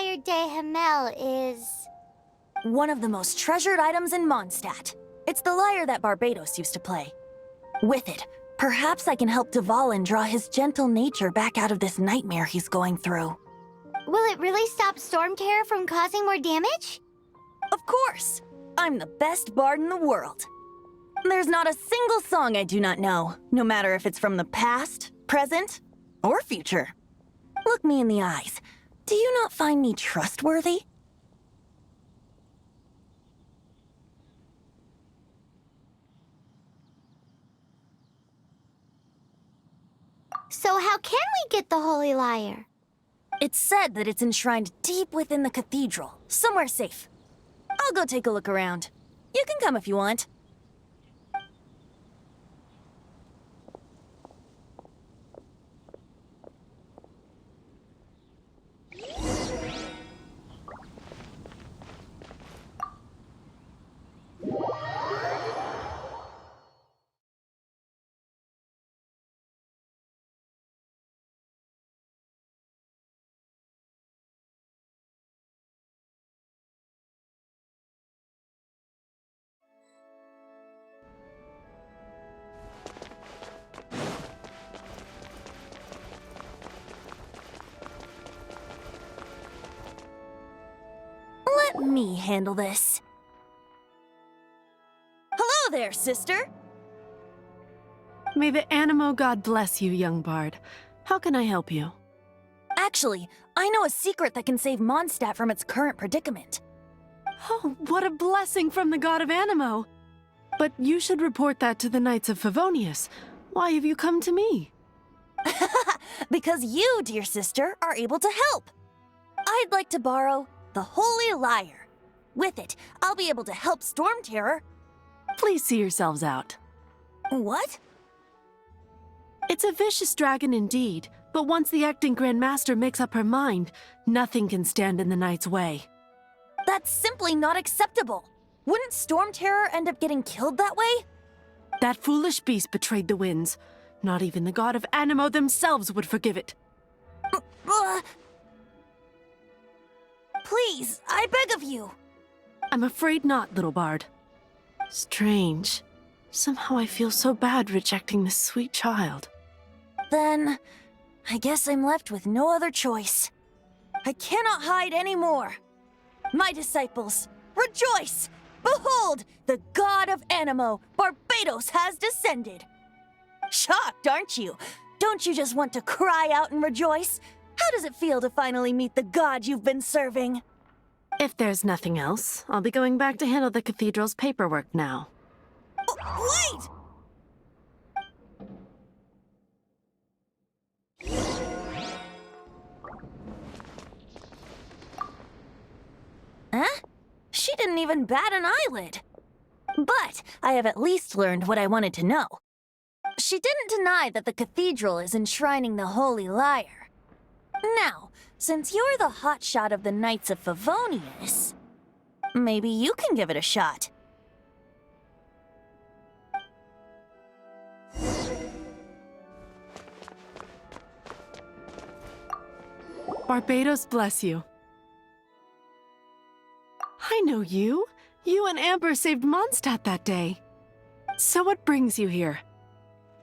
Lyre de Himmel is... one of the most treasured items in Mondstadt. It's the lyre that Barbados used to play. With it, perhaps I can help Dvalin draw his gentle nature back out of this nightmare he's going through. Will it really stop Storm Terror from causing more damage? Of course! I'm the best bard in the world. There's not a single song I do not know, no matter if it's from the past, present, or future. Look me in the eyes. Do you not find me trustworthy? So how can we get the Holy Lyre? It's said that it's enshrined deep within the cathedral, somewhere safe. I'll go take a look around. You can come if you want. Let me handle this. Hello there, sister! May the Animo God bless you, young bard. How can I help you? Actually, I know a secret that can save Mondstadt from its current predicament. Oh, what a blessing from the god of Animo! But you should report that to the Knights of Favonius. Why have you come to me? Because you, dear sister, are able to help. I'd like to borrow the Holy Lyre. With it, I'll be able to help Storm Terror. Please see yourselves out. What? It's a vicious dragon indeed, but once the acting Grand Master makes up her mind, nothing can stand in the Knight's way. That's simply not acceptable. Wouldn't Storm Terror end up getting killed that way? That foolish beast betrayed the winds. Not even the god of Animo themselves would forgive it. Please, I beg of you. I'm afraid not, little bard. Strange. Somehow I feel so bad rejecting this sweet child. Then, I guess I'm left with no other choice. I cannot hide anymore. My disciples, rejoice! Behold, the god of Animo, Barbados, has descended. Shocked, aren't you? Don't you just want to cry out and rejoice? How does it feel to finally meet the god you've been serving? If there's nothing else, I'll be going back to handle the cathedral's paperwork now. Wait! Huh? She didn't even bat an eyelid. But I have at least learned what I wanted to know. She didn't deny that the cathedral is enshrining the Holy Lyre. Now, since you're the hotshot of the Knights of Favonius, maybe you can give it a shot. Barbados bless you. I know you. You and Amber saved Mondstadt that day. So what brings you here?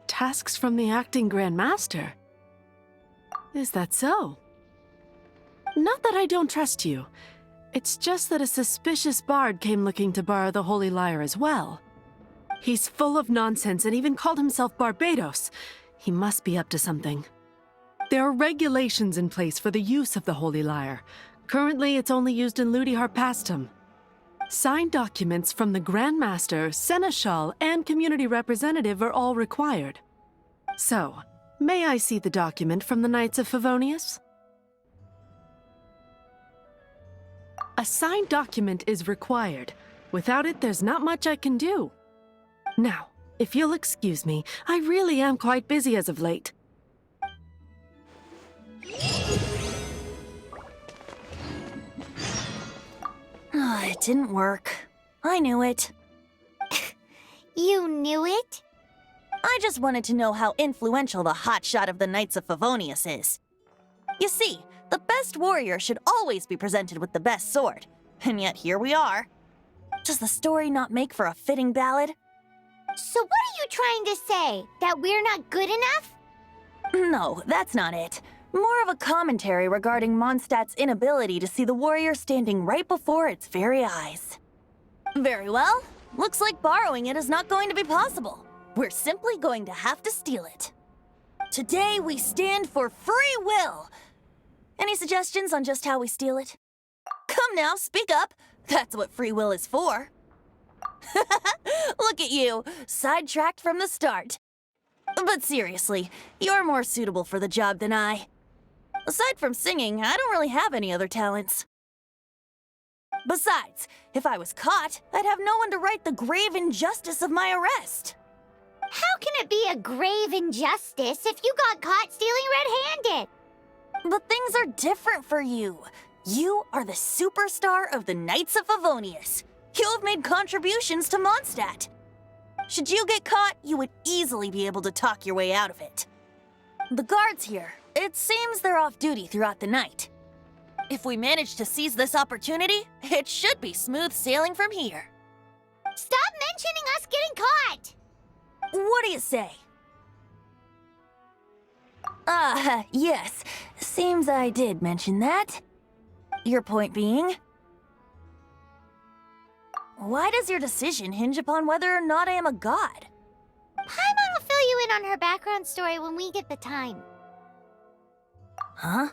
Tasks from the acting Grand Master? Is that so? Not that I don't trust you. It's just that a suspicious bard came looking to borrow the Holy Lyre as well. He's full of nonsense and even called himself Barbados. He must be up to something. There are regulations in place for the use of the Holy Lyre. Currently, it's only used in Ludihar Pastum. Signed documents from the Grand Master, Seneschal, and Community Representative are all required. So, may I see the document from the Knights of Favonius? A signed document is required. Without it, there's not much I can do. Now, if you'll excuse me, I really am quite busy as of late. It didn't work. I knew it. You knew it? I just wanted to know how influential the hotshot of the Knights of Favonius is. You see, The best warrior should always be presented with the best sword. And yet here we are. Does the story not make for a fitting ballad? So what are you trying to say? That we're not good enough? No, that's not it. More of a commentary regarding Mondstadt's inability to see the warrior standing right before its very eyes. Very well. Looks like borrowing it is not going to be possible. We're simply going to have to steal it. Today we stand for free will. Any suggestions on just how we steal it? Come now, speak up. That's what free will is for. Look at you, sidetracked from the start. But seriously, you're more suitable for the job than I. Aside from singing, I don't really have any other talents. Besides, if I was caught, I'd have no one to right the grave injustice of my arrest. How can it be a grave injustice if you got caught stealing red-handed? But things are different for you. You are the superstar of the Knights of Favonius. You have made contributions to Mondstadt. Should you get caught, you would easily be able to talk your way out of it. The guards here, it seems they're off duty throughout the night. If we manage to seize this opportunity, it should be smooth sailing from here. Stop mentioning us getting caught! What do you say? Yes. Seems I did mention that. Your point being? Why does your decision hinge upon whether or not I am a god? Paimon will fill you in on her background story when we get the time. Huh?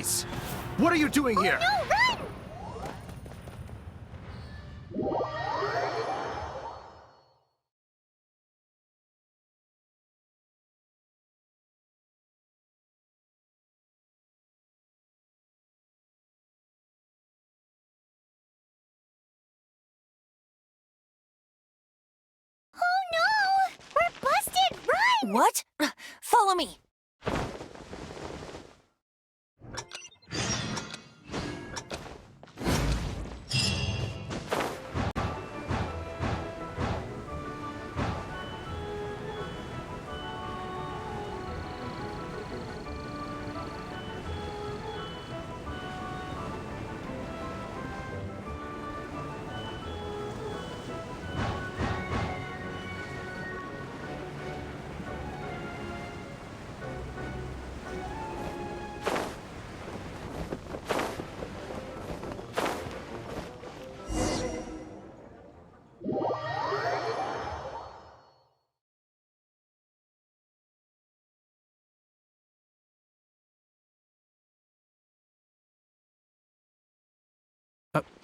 Guards! What are you doing here? No, run! Oh no! We're busted! Run! What? Follow me.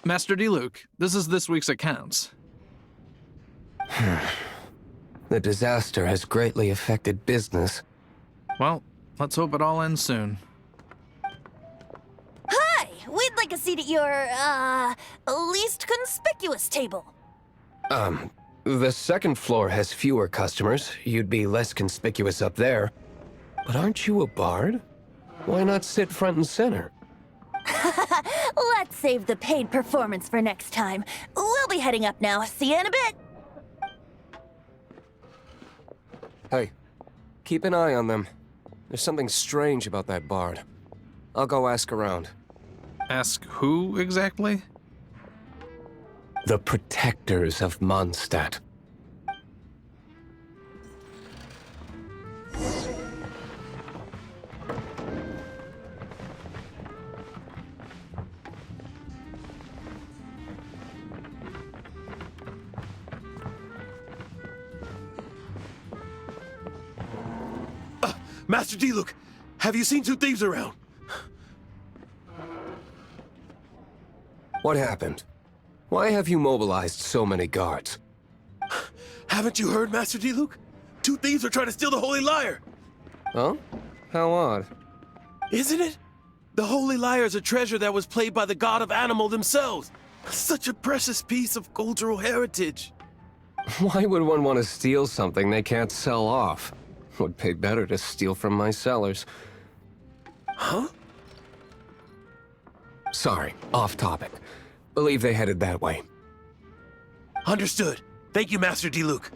Master Diluc, this is this week's accounts. The disaster has greatly affected business. Well, let's hope it all ends soon. Hi! We'd like a seat at your, least conspicuous table. The second floor has fewer customers. You'd be less conspicuous up there. But aren't you a bard? Why not sit front and center? Let's save the paid performance for next time. We'll be heading up now. See you in a bit. Hey, keep an eye on them. There's something strange about that bard. I'll go ask around. Ask who exactly? The protectors of Mondstadt. Master Diluc, have you seen two thieves around? What happened? Why have you mobilized so many guards? Haven't you heard, Master Diluc? Two thieves are trying to steal the Holy Lyre! Huh? How odd. Isn't it? The Holy Lyre is a treasure that was played by the god of animal themselves. Such a precious piece of cultural heritage. Why would one want to steal something they can't sell off? Would pay better to steal from my sellers. Huh? Sorry, off topic. Believe they headed that way. Understood. Thank you, Master Diluc.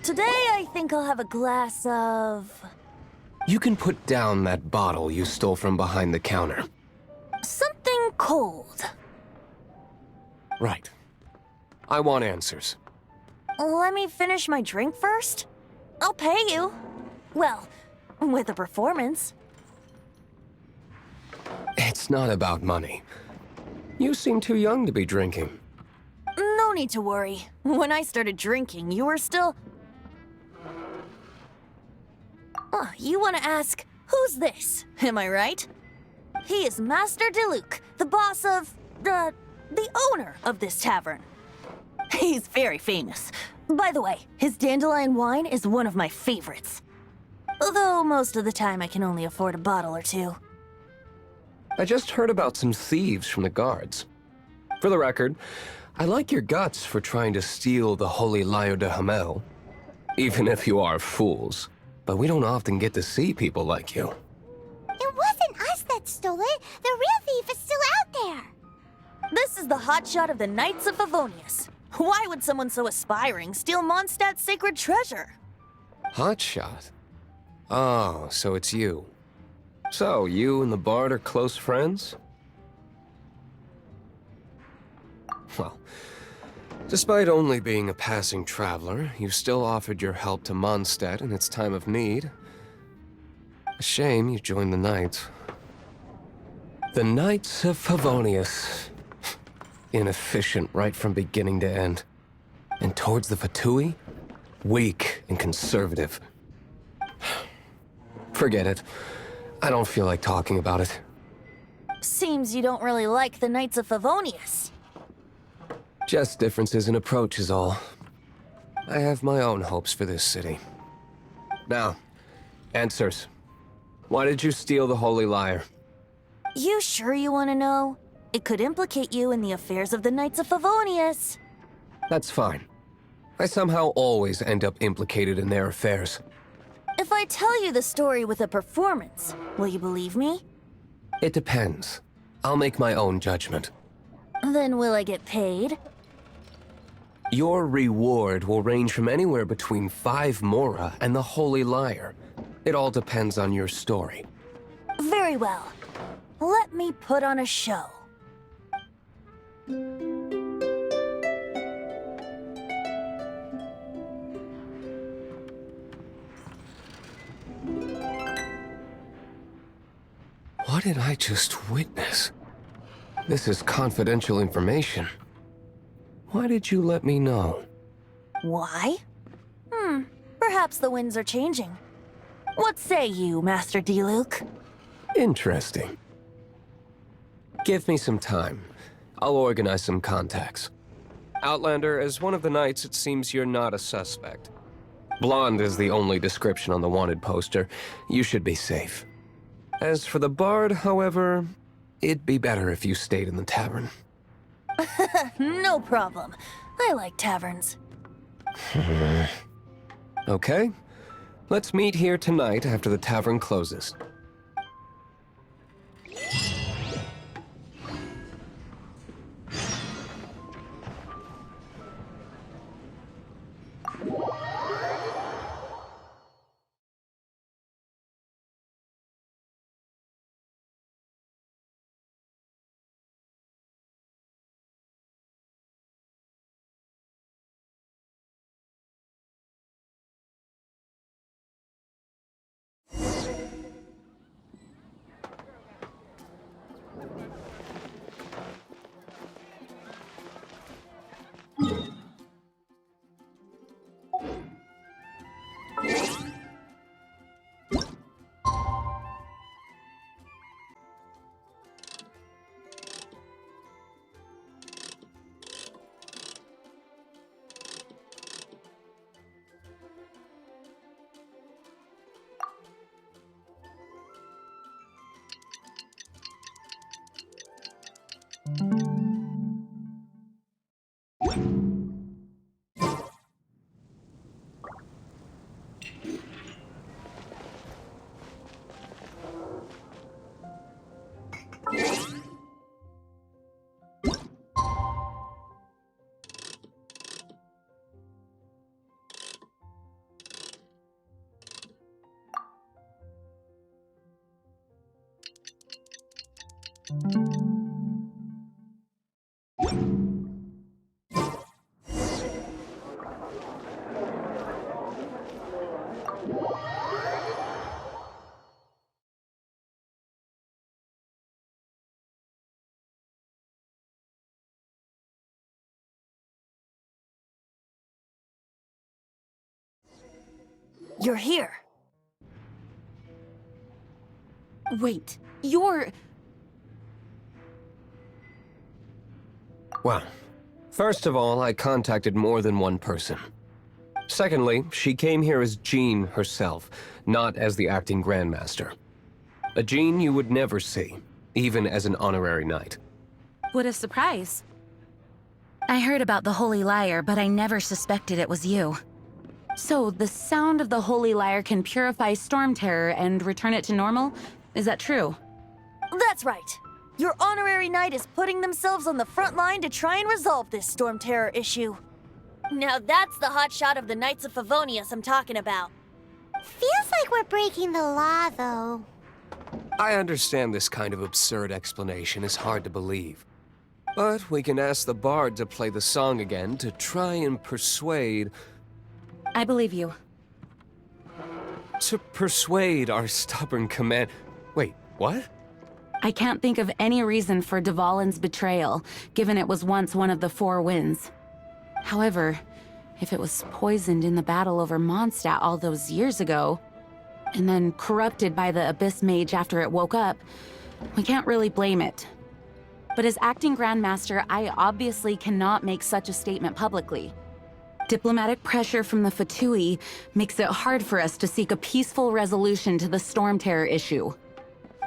Today, I think I'll have a glass of... You can put down that bottle you stole from behind the counter. something cold. Right. I want answers. Let me finish my drink first. I'll pay you. Well, with a performance. It's not about money. You seem too young to be drinking. No need to worry. When I started drinking, you were still... Oh, you want to ask, who's this? Am I right? He is Master Diluc, the boss of... the owner of this tavern. He's very famous. By the way, his dandelion wine is one of my favorites. Although most of the time I can only afford a bottle or two. I just heard about some thieves from the guards. For the record, I like your guts for trying to steal the Holy Lyre de Hamel. Even if you are fools. But we don't often get to see people like you. It wasn't us that stole it. The real thief is still out there. This is the hotshot of the Knights of Favonius. Why would someone so aspiring steal Mondstadt's sacred treasure? Hotshot? Oh, so it's you. So, you and the Bard are close friends? Well, despite only being a passing traveler, you still offered your help to Mondstadt in its time of need. A shame you joined the Knights. The Knights of Favonius. Inefficient right from beginning to end. And towards the Fatui, weak and conservative. Forget it. I don't feel like talking about it. Seems you don't really like the Knights of Favonius. Just differences in approach is all. I have my own hopes for this city. Now, answers. Why did you steal the Holy Lyre? You sure you want to know? It could implicate you in the affairs of the Knights of Favonius. That's fine. I somehow always end up implicated in their affairs. If I tell you the story with a performance, will you believe me? It depends. I'll make my own judgment. Then will I get paid? Your reward will range from anywhere between 5 Mora and the Holy Lyre. It all depends on your story. Very well. Let me put on a show. What did I just witness? This is confidential information. Why did you let me know? Why? Perhaps the winds are changing. What say you, Master Diluc? Interesting. Give me some time. I'll organize some contacts. Outlander, as one of the Knights, it seems you're not a suspect. Blonde is the only description on the wanted poster. You should be safe. As for the Bard, however, it'd be better if you stayed in the tavern. No problem. I like taverns. Okay. Let's meet here tonight after the tavern closes. You're here. Wait, you're... Well, first of all, I contacted more than one person. Secondly, she came here as Jean herself, not as the acting Grandmaster. A Jean you would never see, even as an honorary knight. What a surprise. I heard about the Holy Lyre, but I never suspected it was you. So, the sound of the Holy Lyre can purify Storm Terror and return it to normal? Is that true? That's right. Your honorary knight is putting themselves on the front line to try and resolve this Storm Terror issue. Now that's the hotshot of the Knights of Favonius I'm talking about. Feels like we're breaking the law, though. I understand this kind of absurd explanation is hard to believe. But we can ask the bard to play the song again to try and persuade... I believe you. To persuade our stubborn command... Wait, what? I can't think of any reason for Dvalin's betrayal, given it was once one of the Four Winds. However, if it was poisoned in the battle over Mondstadt all those years ago, and then corrupted by the Abyss Mage after it woke up, we can't really blame it. But as acting Grandmaster, I obviously cannot make such a statement publicly. Diplomatic pressure from the Fatui makes it hard for us to seek a peaceful resolution to the Storm Terror issue.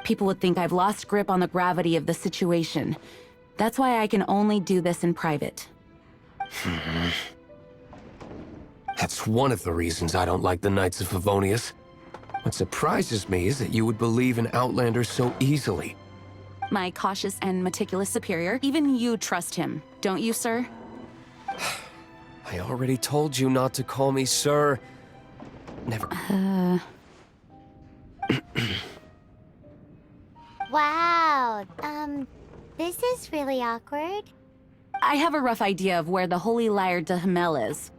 People would think I've lost grip on the gravity of the situation. That's why I can only do this in private. That's one of the reasons I don't like the Knights of Favonius. What surprises me is that you would believe in Outlanders so easily. My cautious and meticulous superior, even you trust him, don't you, sir? I already told you not to call me sir. Never... Wow, this is really awkward. I have a rough idea of where the Holy Lyre de Hamel is.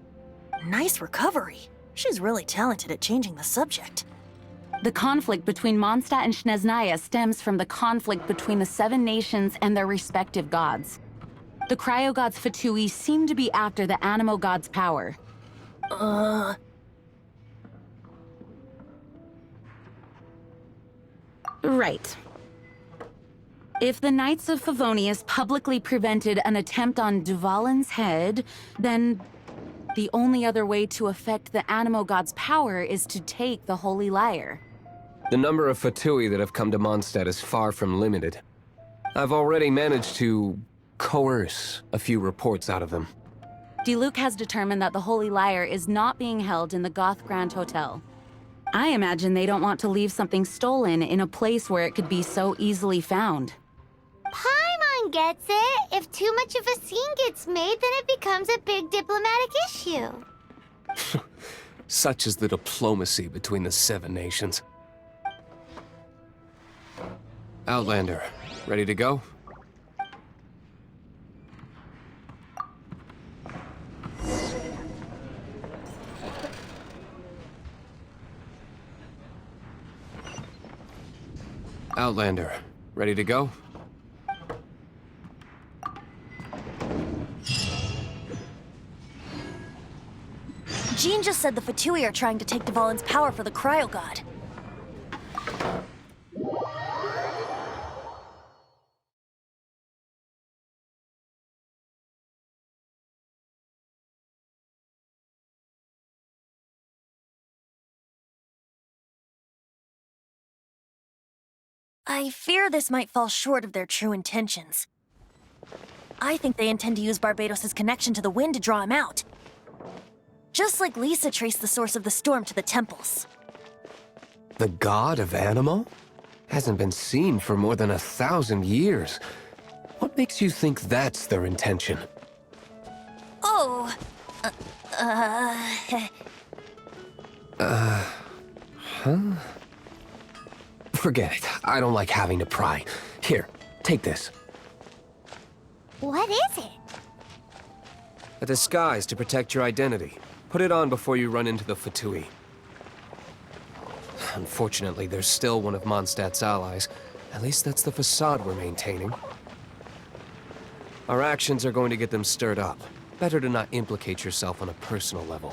Nice recovery. She's really talented at changing the subject. The conflict between Mondstadt and Snezhnaya stems from the conflict between the Seven Nations and their respective gods. The Cryo-Gods Fatui seem to be after the Animo God's power. Right. If the Knights of Favonius publicly prevented an attempt on Dvalin's head, then the only other way to affect the Animo God's power is to take the Holy Lyre. The number of Fatui that have come to Mondstadt is far from limited. I've already managed to coerce a few reports out of them. Diluc has determined that the Holy Lyre is not being held in the Goth Grand Hotel. I imagine they don't want to leave something stolen in a place where it could be so easily found. Paimon gets it. If too much of a scene gets made, then it becomes a big diplomatic issue. Such is the diplomacy between the Seven Nations. Outlander, ready to go? Outlander, ready to go? Jean just said the Fatui are trying to take Dvalin's power for the Cryo God. I fear this might fall short of their true intentions. I think they intend to use Barbados' connection to the wind to draw him out. Just like Lisa traced the source of the storm to the temples. The god of Animo? Hasn't been seen for more than 1,000 years. What makes you think that's their intention? Oh, Forget it. I don't like having to pry. Here, take this. What is it? A disguise to protect your identity. Put it on before you run into the Fatui. Unfortunately, there's still one of Mondstadt's allies. At least that's the facade we're maintaining. Our actions are going to get them stirred up. Better to not implicate yourself on a personal level.